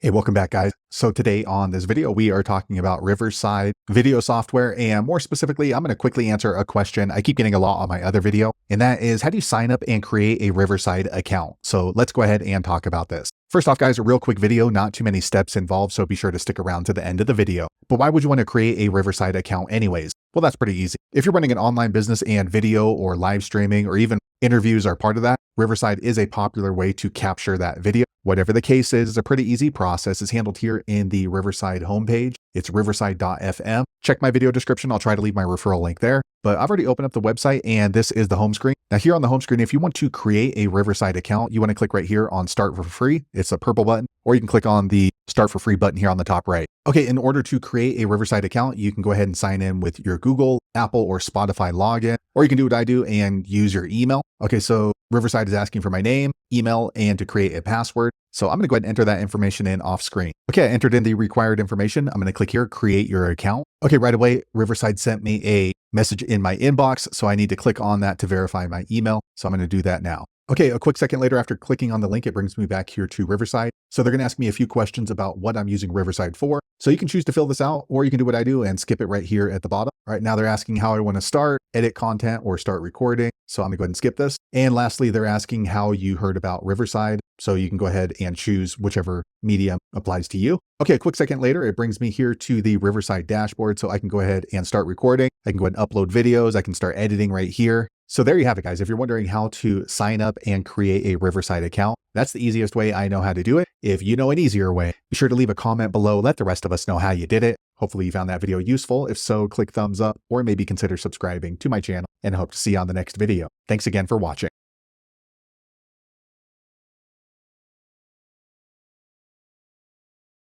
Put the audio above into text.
Hey, welcome back, guys. So today on this video, we are talking about Riverside video software, and more specifically, I'm going to quickly answer a question I keep getting a lot on my other video, and that is, how do you sign up and create a Riverside account? So let's go ahead and talk about this. First off, guys, a real quick video, not too many steps involved, so be sure to stick around to the end of the video. But why would you want to create a Riverside account anyways? Well, that's pretty easy. If you're running an online business and video or live streaming or even interviews are part of that, Riverside is a popular way to capture that video. Whatever the case is, it's a pretty easy process. It's handled here in the Riverside homepage. It's riverside.fm. Check my video description. I'll try to leave my referral link there. But I've already opened up the website and this is the home screen. Now here on the home screen, if you want to create a Riverside account, you want to click right here on Start for Free. It's a purple button, or you can click on the Start for Free button here on the top right. Okay, in order to create a Riverside account, you can go ahead and sign in with your Google, Apple, or Spotify login, or you can do what I do and use your email. Okay, so Riverside is asking for my name, email, and to create a password. So I'm going to go ahead and enter that information in off screen. Okay, I entered in the required information. I'm going to click here, create your account. Okay, right away, Riverside sent me a message in my inbox. So I need to click on that to verify my email. So I'm going to do that now. Okay, a quick second later, after clicking on the link, it brings me back here to Riverside. So they're going to ask me a few questions about what I'm using Riverside for. So you can choose to fill this out, or you can do what I do and skip it right here at the bottom. All right, now they're asking how I want to start, edit content, or start recording. So I'm going to go ahead and skip this. And lastly, they're asking how you heard about Riverside. So you can go ahead and choose whichever medium applies to you. Okay, a quick second later, it brings me here to the Riverside dashboard. So I can go ahead and start recording. I can go ahead and upload videos. I can start editing right here. So there you have it, guys. If you're wondering how to sign up and create a Riverside account, that's the easiest way I know how to do it. If you know an easier way, be sure to leave a comment below. Let the rest of us know how you did it. Hopefully you found that video useful. If so, click thumbs up or maybe consider subscribing to my channel, and I hope to see you on the next video. Thanks again for watching.